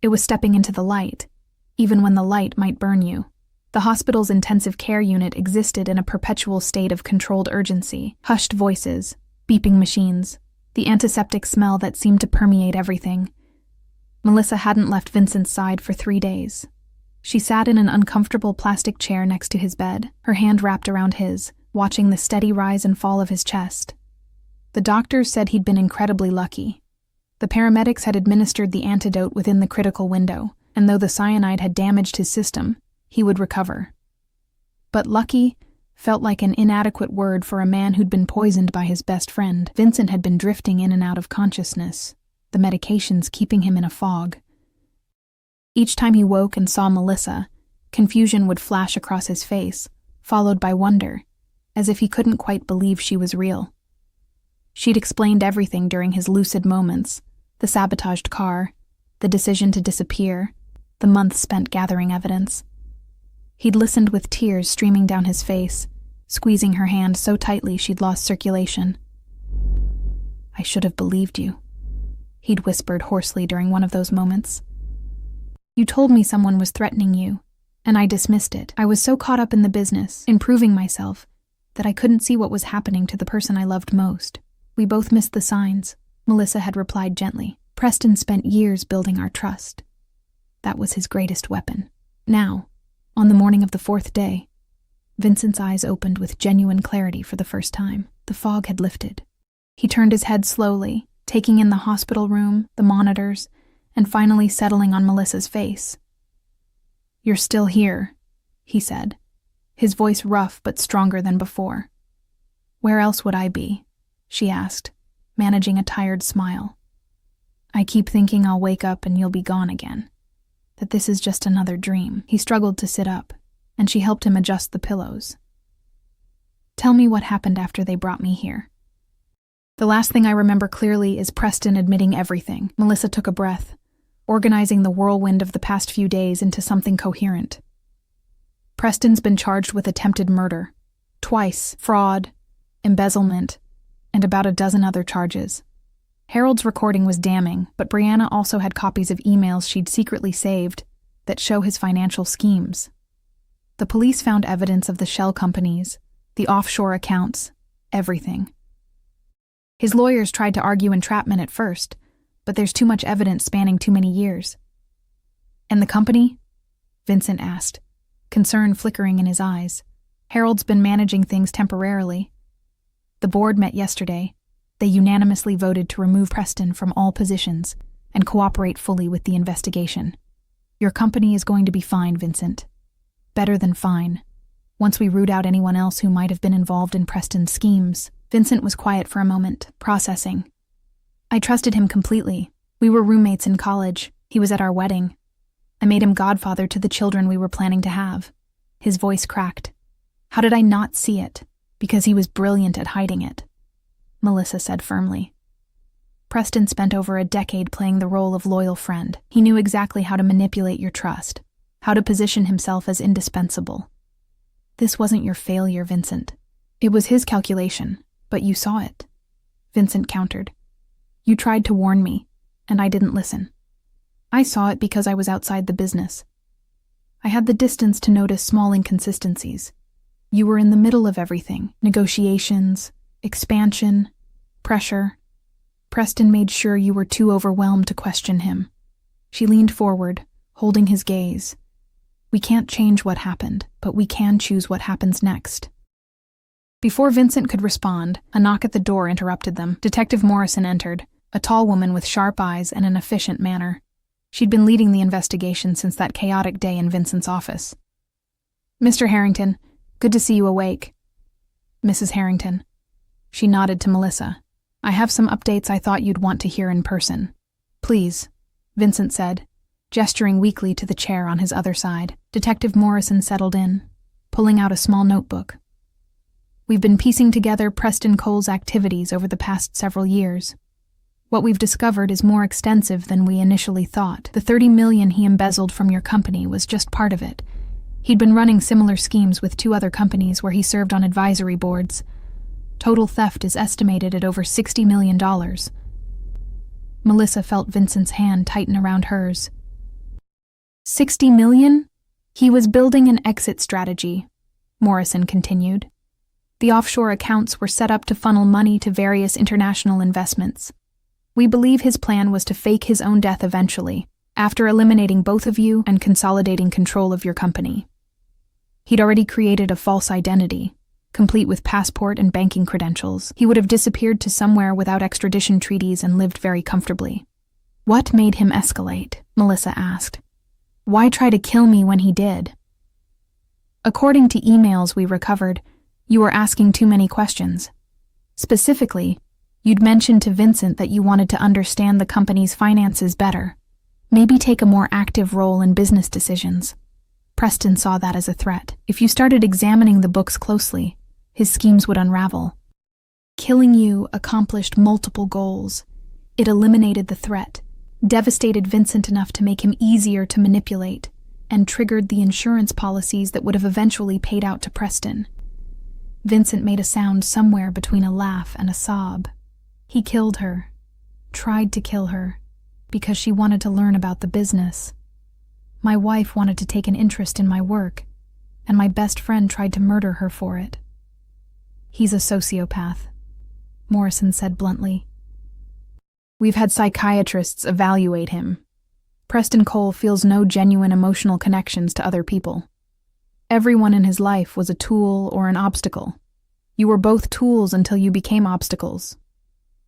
Speaker 1: It was stepping into the light, even when the light might burn you. The hospital's intensive care unit existed in a perpetual state of controlled urgency. Hushed voices, beeping machines, the antiseptic smell that seemed to permeate everything. Melissa hadn't left Vincent's side for 3 days. She sat in an uncomfortable plastic chair next to his bed, her hand wrapped around his, watching the steady rise and fall of his chest. The doctors said he'd been incredibly lucky. The paramedics had administered the antidote within the critical window, and though the cyanide had damaged his system, he would recover. But lucky felt like an inadequate word for a man who'd been poisoned by his best friend. Vincent had been drifting in and out of consciousness, the medications keeping him in a fog. Each time he woke and saw Melissa, confusion would flash across his face, followed by wonder, as if he couldn't quite believe she was real. She'd explained everything during his lucid moments, the sabotaged car, the decision to disappear, the months spent gathering evidence. He'd listened with tears streaming down his face, squeezing her hand so tightly she'd lost circulation. I should have believed you, he'd whispered hoarsely during one of those moments. You told me someone was threatening you, and I dismissed it. I was so caught up in the business, in proving myself, that I couldn't see what was happening to the person I loved most. We both missed the signs, Melissa had replied gently. Preston spent years building our trust. That was his greatest weapon. Now, on the morning of the 4th day, Vincent's eyes opened with genuine clarity for the first time. The fog had lifted. He turned his head slowly, taking in the hospital room, the monitors, and finally settling on Melissa's face. You're still here, he said, his voice rough but stronger than before. Where else would I be? She asked, managing a tired smile. I keep thinking I'll wake up and you'll be gone again, that this is just another dream. He struggled to sit up, and she helped him adjust the pillows. Tell me what happened after they brought me here. The last thing I remember clearly is Preston admitting everything. Melissa took a breath, organizing the whirlwind of the past few days into something coherent. Preston's been charged with attempted murder, twice, fraud, embezzlement, and about a dozen other charges. Harold's recording was damning, but Brianna also had copies of emails she'd secretly saved that show his financial schemes. The police found evidence of the shell companies, the offshore accounts, everything. His lawyers tried to argue entrapment at first, but there's too much evidence spanning too many years. And the company? Vincent asked, concern flickering in his eyes. Harold's been managing things temporarily. The board met yesterday. They unanimously voted to remove Preston from all positions and cooperate fully with the investigation. Your company is going to be fine, Vincent. Better than fine. Once we root out anyone else who might have been involved in Preston's schemes. Vincent was quiet for a moment, processing. I trusted him completely. We were roommates in college. He was at our wedding. I made him godfather to the children we were planning to have. His voice cracked. How did I not see it? Because he was brilliant at hiding it, Melissa said firmly. Preston spent over a decade playing the role of loyal friend. He knew exactly how to manipulate your trust, how to position himself as indispensable. This wasn't your failure, Vincent. It was his calculation, but you saw it, Vincent countered. You tried to warn me, and I didn't listen. I saw it because I was outside the business. I had the distance to notice small inconsistencies. You were in the middle of everything, negotiations, expansion, pressure. Preston made sure you were too overwhelmed to question him. She leaned forward, holding his gaze. We can't change what happened, but we can choose what happens next. Before Vincent could respond, a knock at the door interrupted them. Detective Morrison entered, a tall woman with sharp eyes and an efficient manner. She'd been leading the investigation since that chaotic day in Vincent's office. Mr. Harrington, good to see you awake. Mrs. Harrington. She nodded to Melissa. I have some updates I thought you'd want to hear in person. Please, Vincent said, gesturing weakly to the chair on his other side. Detective Morrison settled in, pulling out a small notebook. We've been piecing together Preston Cole's activities over the past several years. What we've discovered is more extensive than we initially thought. The $30 million he embezzled from your company was just part of it. He'd been running similar schemes with 2 other companies where he served on advisory boards. Total theft is estimated at over $60 million. Melissa felt Vincent's hand tighten around hers. $60 million? He was building an exit strategy, Morrison continued. The offshore accounts were set up to funnel money to various international investments. We believe his plan was to fake his own death eventually, after eliminating both of you and consolidating control of your company. He'd already created a false identity, complete with passport and banking credentials. He would have disappeared to somewhere without extradition treaties and lived very comfortably. What made him escalate? Melissa asked. Why try to kill me when he did? According to emails we recovered, you were asking too many questions. Specifically, you'd mentioned to Vincent that you wanted to understand the company's finances better, maybe take a more active role in business decisions. Preston saw that as a threat. If you started examining the books closely, his schemes would unravel. Killing you accomplished multiple goals. It eliminated the threat, devastated Vincent enough to make him easier to manipulate, and triggered the insurance policies that would have eventually paid out to Preston. Vincent made a sound somewhere between a laugh and a sob. He killed her, tried to kill her, because she wanted to learn about the business. My wife wanted to take an interest in my work, and my best friend tried to murder her for it. He's a sociopath, Morrison said bluntly. We've had psychiatrists evaluate him. Preston Cole feels no genuine emotional connections to other people. Everyone in his life was a tool or an obstacle. You were both tools until you became obstacles.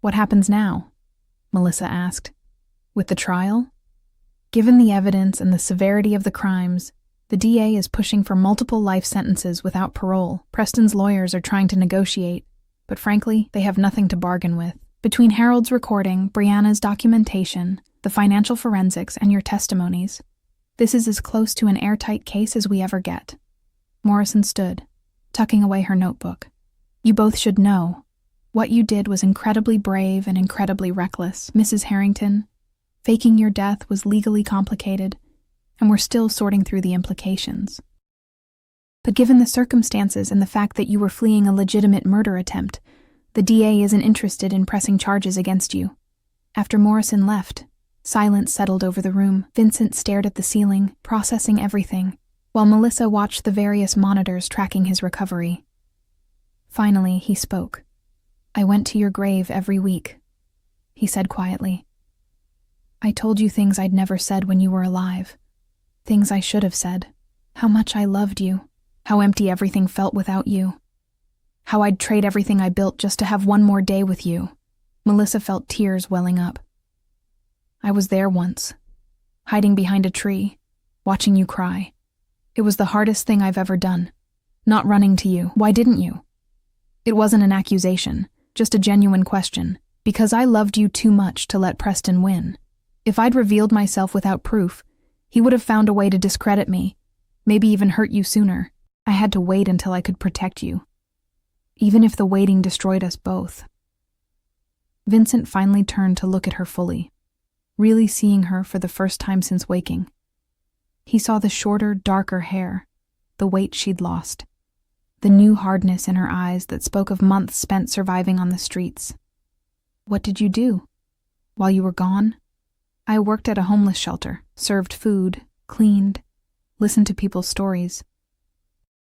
Speaker 1: What happens now? Melissa asked. With the trial? Given the evidence and the severity of the crimes, the DA is pushing for multiple life sentences without parole. Preston's lawyers are trying to negotiate, but frankly, they have nothing to bargain with. Between Harold's recording, Brianna's documentation, the financial forensics, and your testimonies, this is as close to an airtight case as we ever get. Morrison stood, tucking away her notebook. You both should know. What you did was incredibly brave and incredibly reckless, Mrs. Harrington. Faking your death was legally complicated, and we're still sorting through the implications. But given the circumstances and the fact that you were fleeing a legitimate murder attempt, the DA isn't interested in pressing charges against you. After Morrison left, silence settled over the room. Vincent stared at the ceiling, processing everything, while Melissa watched the various monitors tracking his recovery. Finally, he spoke. "I went to your grave every week," he said quietly. "I told you things I'd never said when you were alive. Things I should have said. How much I loved you. How empty everything felt without you. How I'd trade everything I built just to have one more day with you." Melissa felt tears welling up. "I was there once, hiding behind a tree, watching you cry. It was the hardest thing I've ever done. Not running to you. Why didn't you?" It wasn't an accusation, just a genuine question. "Because I loved you too much to let Preston win. If I'd revealed myself without proof, he would have found a way to discredit me, maybe even hurt you sooner. I had to wait until I could protect you, even if the waiting destroyed us both." Vincent finally turned to look at her fully, really seeing her for the first time since waking. He saw the shorter, darker hair, the weight she'd lost, the new hardness in her eyes that spoke of months spent surviving on the streets. "What did you do while you were gone?" "I worked at a homeless shelter, served food, cleaned, listened to people's stories.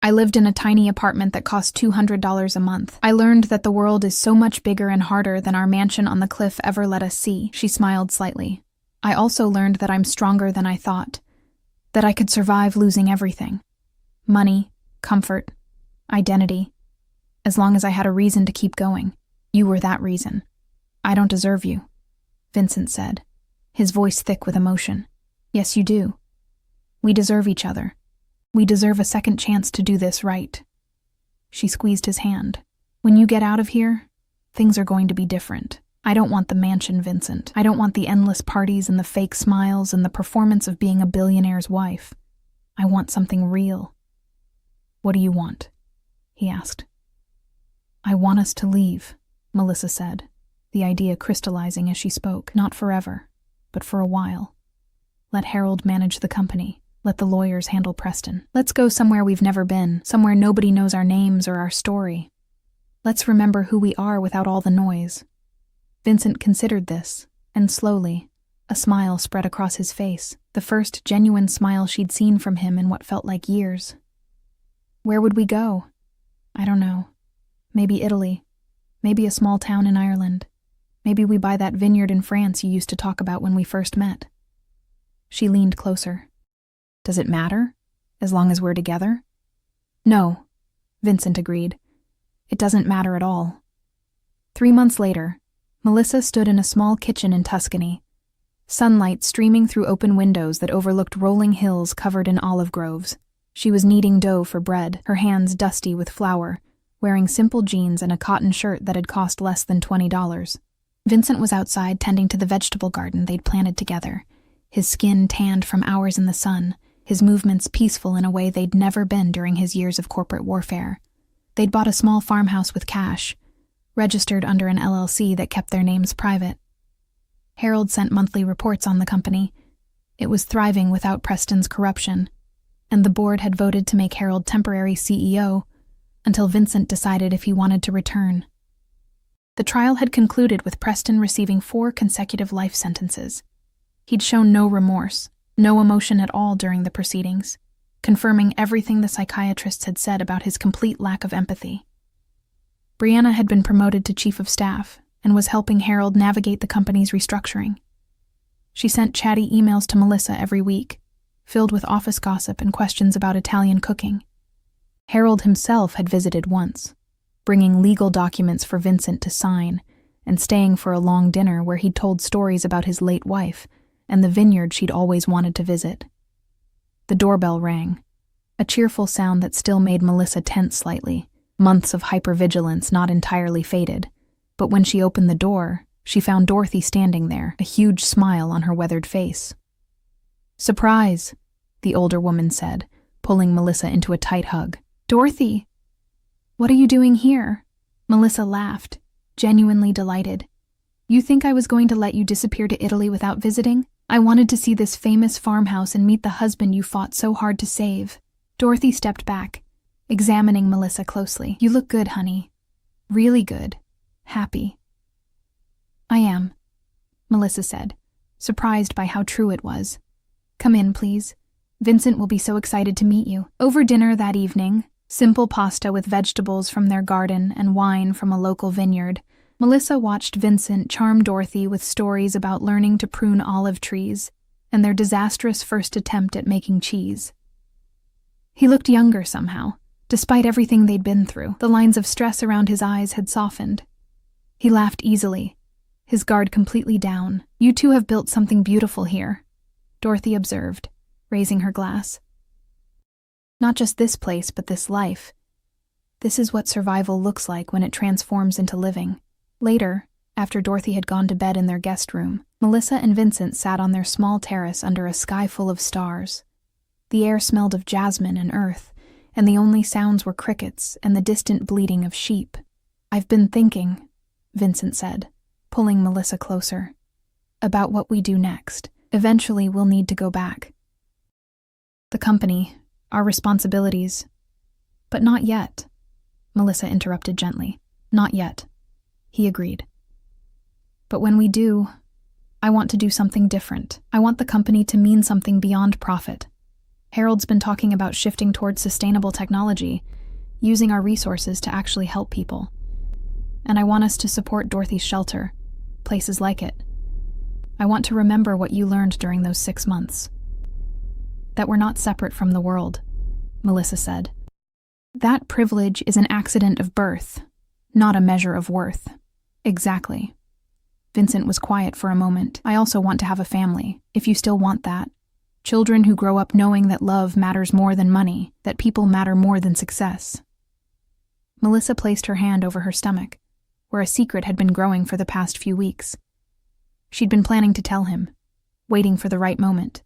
Speaker 1: I lived in a tiny apartment that cost $200 a month. I learned that the world is so much bigger and harder than our mansion on the cliff ever let us see." She smiled slightly. "I also learned that I'm stronger than I thought, that I could survive losing everything. Money, comfort, identity. As long as I had a reason to keep going. You were that reason. I don't deserve you," Vincent said, his voice thick with emotion. "Yes, you do. We deserve each other. We deserve a second chance to do this right." She squeezed his hand. "When you get out of here, things are going to be different. I don't want the mansion, Vincent. I don't want the endless parties and the fake smiles and the performance of being a billionaire's wife. I want something real." "What do you want?" he asked. "I want us to leave," Melissa said, the idea crystallizing as she spoke. "Not forever, but for a while. Let Harold manage the company. Let the lawyers handle Preston. Let's go somewhere we've never been, somewhere nobody knows our names or our story. Let's remember who we are without all the noise." Vincent considered this, and slowly, a smile spread across his face, the first genuine smile she'd seen from him in what felt like years. "Where would we go?" "I don't know. Maybe Italy. Maybe a small town in Ireland. Maybe we buy that vineyard in France you used to talk about when we first met." She leaned closer. "Does it matter, as long as we're together?" "No," Vincent agreed. "It doesn't matter at all." 3 months later, Melissa stood in a small kitchen in Tuscany, sunlight streaming through open windows that overlooked rolling hills covered in olive groves. She was kneading dough for bread, her hands dusty with flour, wearing simple jeans and a cotton shirt that had cost less than $20. Vincent was outside tending to the vegetable garden they'd planted together, his skin tanned from hours in the sun, his movements peaceful in a way they'd never been during his years of corporate warfare. They'd bought a small farmhouse with cash, registered under an LLC that kept their names private. Harold sent monthly reports on the company. It was thriving without Preston's corruption, and the board had voted to make Harold temporary CEO until Vincent decided if he wanted to return. The trial had concluded with Preston receiving 4 consecutive life sentences. He'd shown no remorse, no emotion at all during the proceedings, confirming everything the psychiatrists had said about his complete lack of empathy. Brianna had been promoted to chief of staff and was helping Harold navigate the company's restructuring. She sent chatty emails to Melissa every week, filled with office gossip and questions about Italian cooking. Harold himself had visited once, bringing legal documents for Vincent to sign and staying for a long dinner where he'd told stories about his late wife and the vineyard she'd always wanted to visit. The doorbell rang, a cheerful sound that still made Melissa tense slightly, months of hypervigilance not entirely faded. But when she opened the door, she found Dorothy standing there, a huge smile on her weathered face. "Surprise," the older woman said, pulling Melissa into a tight hug. "Dorothy, what are you doing here?" Melissa laughed, genuinely delighted. You think I was going to let you disappear to Italy without visiting? I wanted to see this famous farmhouse and meet the husband you fought so hard to save. Dorothy stepped back, examining Melissa closely. You look good, honey. Really good. Happy. I am, Melissa said, surprised by how true it was. Come in, please. Vincent will be so excited to meet you. Over dinner that evening, simple pasta with vegetables from their garden and wine from a local vineyard, Melissa watched Vincent charm Dorothy with stories about learning to prune olive trees and their disastrous first attempt at making cheese. He looked younger somehow, despite everything they'd been through. The lines of stress around his eyes had softened. He laughed easily, his guard completely down. You two have built something beautiful here, Dorothy observed, raising her glass. Not just this place, but this life. This is what survival looks like when it transforms into living. Later, after Dorothy had gone to bed in their guest room, Melissa and Vincent sat on their small terrace under a sky full of stars. The air smelled of jasmine and earth, and the only sounds were crickets and the distant bleating of sheep. I've been thinking, Vincent said, pulling Melissa closer, about what we do next. Eventually, we'll need to go back. The company, our responsibilities. But not yet, Melissa interrupted gently. Not yet, he agreed. But when we do, I want to do something different. I want the company to mean something beyond profit. Harold's been talking about shifting towards sustainable technology, using our resources to actually help people. And I want us to support Dorothy's shelter, places like it. I want to remember what you learned during those 6 months. That we're not separate from the world, Melissa said. That privilege is an accident of birth, not a measure of worth. Exactly. Vincent was quiet for a moment. I also want to have a family, if you still want that. Children who grow up knowing that love matters more than money, that people matter more than success. Melissa placed her hand over her stomach, where a secret had been growing for the past few weeks. She'd been planning to tell him, waiting for the right moment.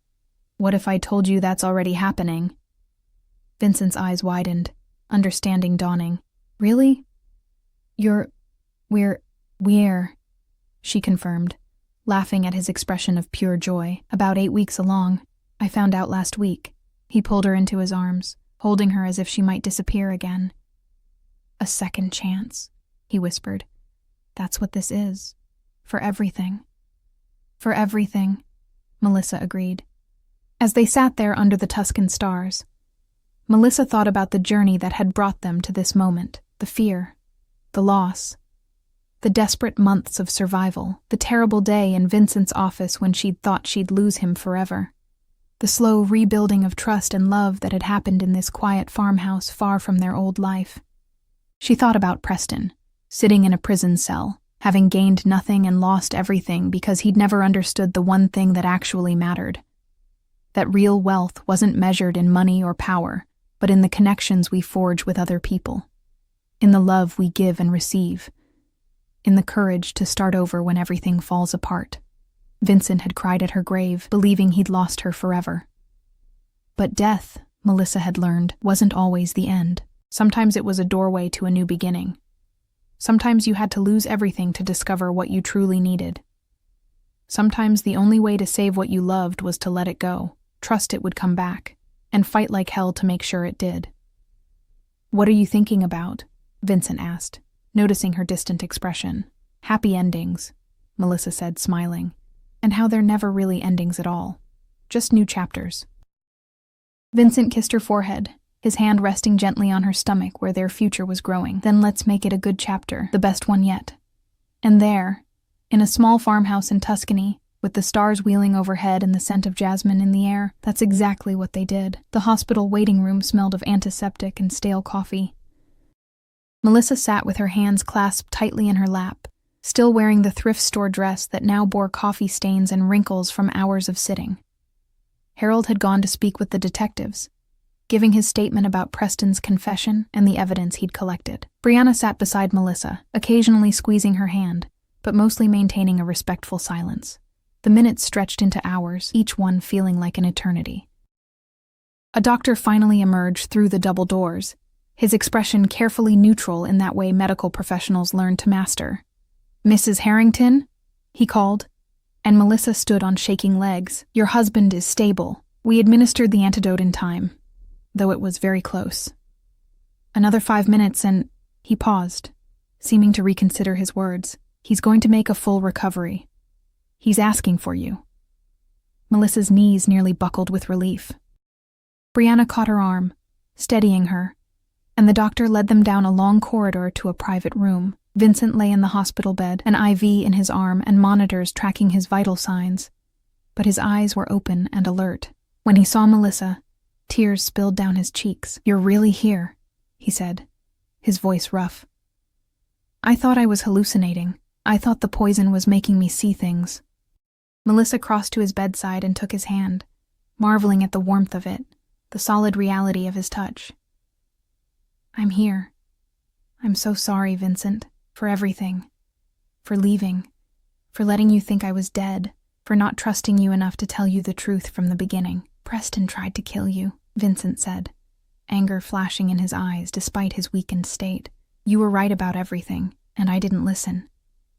Speaker 1: What if I told you that's already happening? Vincent's eyes widened, understanding dawning. Really? We're, she confirmed, laughing at his expression of pure joy. About 8 weeks along, I found out last week. He pulled her into his arms, holding her as if she might disappear again. A second chance, he whispered. That's what this is. For everything. For everything, Melissa agreed. As they sat there under the Tuscan stars, Melissa thought about the journey that had brought them to this moment, the fear, the loss, the desperate months of survival, the terrible day in Vincent's office when she'd thought she'd lose him forever, the slow rebuilding of trust and love that had happened in this quiet farmhouse far from their old life. She thought about Preston, sitting in a prison cell, having gained nothing and lost everything because he'd never understood the one thing that actually mattered. That real wealth wasn't measured in money or power, but in the connections we forge with other people, in the love we give and receive, in the courage to start over when everything falls apart. Vincent had cried at her grave, believing he'd lost her forever. But death, Melissa had learned, wasn't always the end. Sometimes it was a doorway to a new beginning. Sometimes you had to lose everything to discover what you truly needed. Sometimes the only way to save what you loved was to let it go, trust it would come back, and fight like hell to make sure it did. What are you thinking about? Vincent asked, noticing her distant expression. Happy endings, Melissa said, smiling, and how they're never really endings at all, just new chapters. Vincent kissed her forehead, his hand resting gently on her stomach where their future was growing. Then let's make it a good chapter, the best one yet. And there, in a small farmhouse in Tuscany, with the stars wheeling overhead and the scent of jasmine in the air, that's exactly what they did. The hospital waiting room smelled of antiseptic and stale coffee. Melissa sat with her hands clasped tightly in her lap, still wearing the thrift store dress that now bore coffee stains and wrinkles from hours of sitting. Harold had gone to speak with the detectives, giving his statement about Preston's confession and the evidence he'd collected. Brianna sat beside Melissa, occasionally squeezing her hand, but mostly maintaining a respectful silence. The minutes stretched into hours, each one feeling like an eternity. A doctor finally emerged through the double doors, his expression carefully neutral in that way medical professionals learn to master. "Mrs. Harrington?" he called, and Melissa stood on shaking legs. "Your husband is stable. We administered the antidote in time, though it was very close." Another 5 minutes and he paused, seeming to reconsider his words. "He's going to make a full recovery. He's asking for you." Melissa's knees nearly buckled with relief. Brianna caught her arm, steadying her, and the doctor led them down a long corridor to a private room. Vincent lay in the hospital bed, an IV in his arm and monitors tracking his vital signs, but his eyes were open and alert. When he saw Melissa, tears spilled down his cheeks. "You're really here," he said, his voice rough. "I thought I was hallucinating. I thought the poison was making me see things." Melissa crossed to his bedside and took his hand, marveling at the warmth of it, the solid reality of his touch. "I'm here. I'm so sorry, Vincent, for everything. For leaving. For letting you think I was dead. For not trusting you enough to tell you the truth from the beginning. Preston tried to kill you," Vincent said, anger flashing in his eyes despite his weakened state. "You were right about everything, and I didn't listen.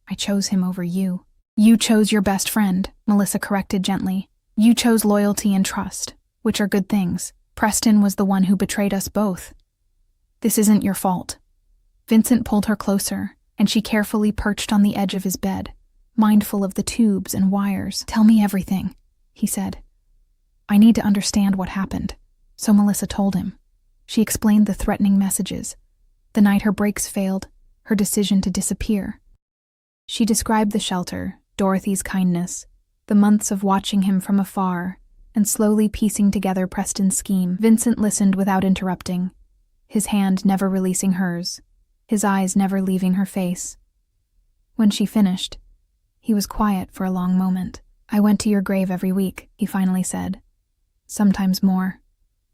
Speaker 1: I chose him over you." "You chose your best friend," Melissa corrected gently. "You chose loyalty and trust, which are good things. Preston was the one who betrayed us both. This isn't your fault." Vincent pulled her closer, and she carefully perched on the edge of his bed, mindful of the tubes and wires. "Tell me everything," he said. "I need to understand what happened." So Melissa told him. She explained the threatening messages, the night her brakes failed, her decision to disappear. She described the shelter, Dorothy's kindness, the months of watching him from afar, and slowly piecing together Preston's scheme. Vincent listened without interrupting, his hand never releasing hers, his eyes never leaving her face. When she finished, he was quiet for a long moment. "I went to your grave every week," he finally said. "Sometimes more.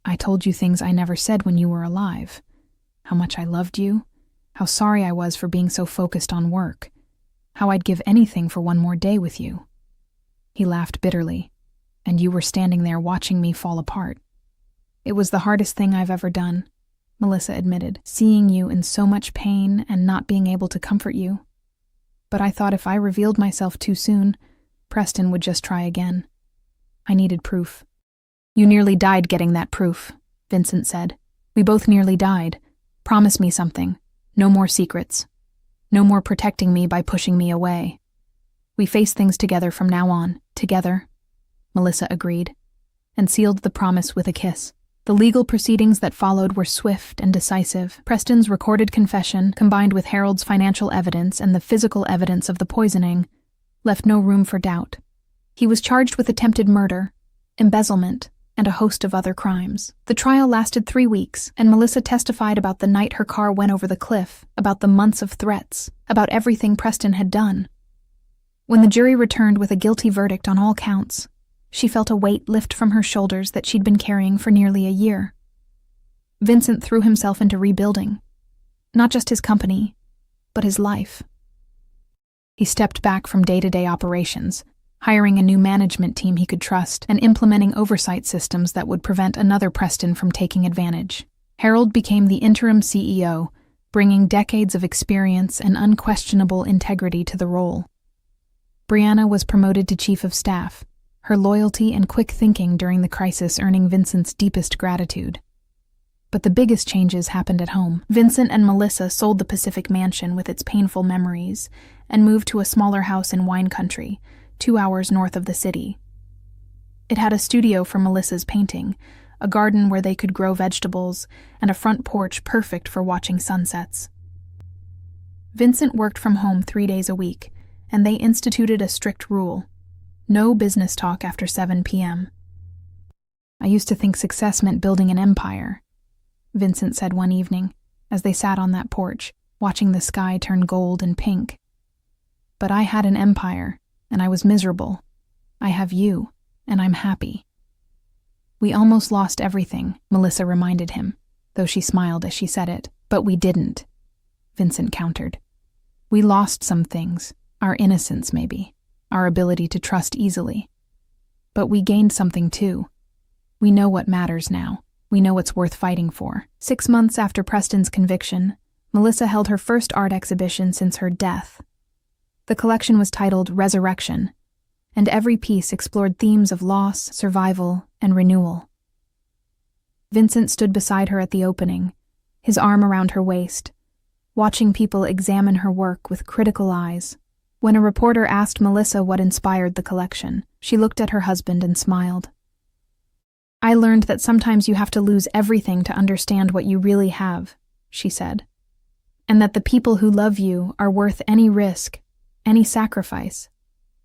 Speaker 1: I told you things I never said when you were alive. How much I loved you, how sorry I was for being so focused on work, how I'd give anything for one more day with you." He laughed bitterly. "And you were standing there watching me fall apart." "It was the hardest thing I've ever done," Melissa admitted, "seeing you in so much pain and not being able to comfort you. But I thought if I revealed myself too soon, Preston would just try again. I needed proof." "You nearly died getting that proof," Vincent said. "We both nearly died. Promise me something. No more secrets. No more protecting me by pushing me away. We face things together from now on, together." Melissa agreed, and sealed the promise with a kiss. The legal proceedings that followed were swift and decisive. Preston's recorded confession, combined with Harold's financial evidence and the physical evidence of the poisoning, left no room for doubt. He was charged with attempted murder, embezzlement, and a host of other crimes. The trial lasted 3 weeks, and Melissa testified about the night her car went over the cliff, about the months of threats, about everything Preston had done. When the jury returned with a guilty verdict on all counts, she felt a weight lift from her shoulders that she'd been carrying for nearly a year. Vincent threw himself into rebuilding, not just his company, but his life. He stepped back from day-to-day operations, hiring a new management team he could trust and implementing oversight systems that would prevent another Preston from taking advantage. Harold became the interim CEO, bringing decades of experience and unquestionable integrity to the role. Brianna was promoted to chief of staff, her loyalty and quick thinking during the crisis earning Vincent's deepest gratitude. But the biggest changes happened at home. Vincent and Melissa sold the Pacific Mansion with its painful memories and moved to a smaller house in wine country, 2 hours north of the city. It had a studio for Melissa's painting, a garden where they could grow vegetables, and a front porch perfect for watching sunsets. Vincent worked from home 3 days a week, and they instituted a strict rule: no business talk after 7 p.m. "I used to think success meant building an empire," Vincent said one evening, as they sat on that porch, watching the sky turn gold and pink. "But I had an empire, and I was miserable. I have you, and I'm happy." "We almost lost everything," Melissa reminded him, though she smiled as she said it. "But we didn't," Vincent countered. "We lost some things, our innocence maybe, our ability to trust easily. But we gained something too. We know what matters now. We know what's worth fighting for." 6 months after Preston's conviction, Melissa held her first art exhibition since her death. The collection was titled Resurrection, and every piece explored themes of loss, survival, and renewal. Vincent stood beside her at the opening, his arm around her waist, watching people examine her work with critical eyes. When a reporter asked Melissa what inspired the collection, she looked at her husband and smiled. "I learned that sometimes you have to lose everything to understand what you really have," she said, "and that the people who love you are worth any risk, any sacrifice,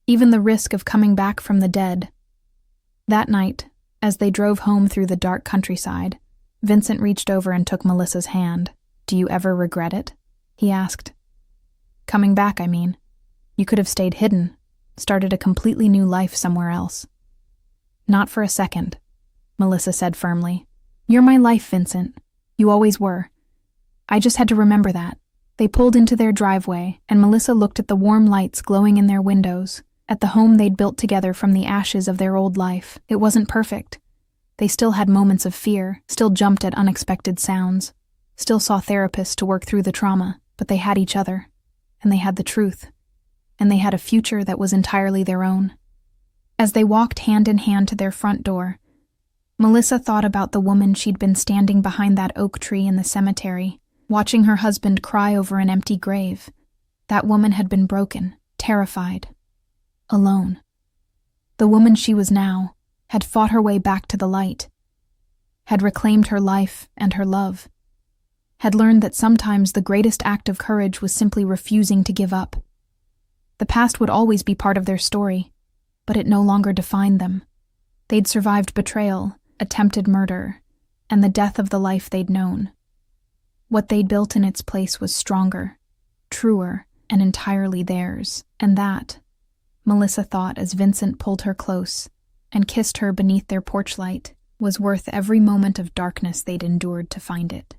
Speaker 1: even the risk of coming back from the dead." That night, as they drove home through the dark countryside, Vincent reached over and took Melissa's hand. "Do you ever regret it?" he asked. "Coming back, I mean. You could have stayed hidden, started a completely new life somewhere else." "Not for a second," Melissa said firmly. "You're my life, Vincent. You always were. I just had to remember that." They pulled into their driveway, and Melissa looked at the warm lights glowing in their windows, at the home they'd built together from the ashes of their old life. It wasn't perfect. They still had moments of fear, still jumped at unexpected sounds, still saw therapists to work through the trauma, but they had each other, and they had the truth, and they had a future that was entirely their own. As they walked hand in hand to their front door, Melissa thought about the woman she'd been standing behind that oak tree in the cemetery, watching her husband cry over an empty grave. That woman had been broken, terrified, alone. The woman she was now had fought her way back to the light, had reclaimed her life and her love, had learned that sometimes the greatest act of courage was simply refusing to give up. The past would always be part of their story, but it no longer defined them. They'd survived betrayal, attempted murder, and the death of the life they'd known. What they'd built in its place was stronger, truer, and entirely theirs. And that, Melissa thought as Vincent pulled her close and kissed her beneath their porch light, was worth every moment of darkness they'd endured to find it.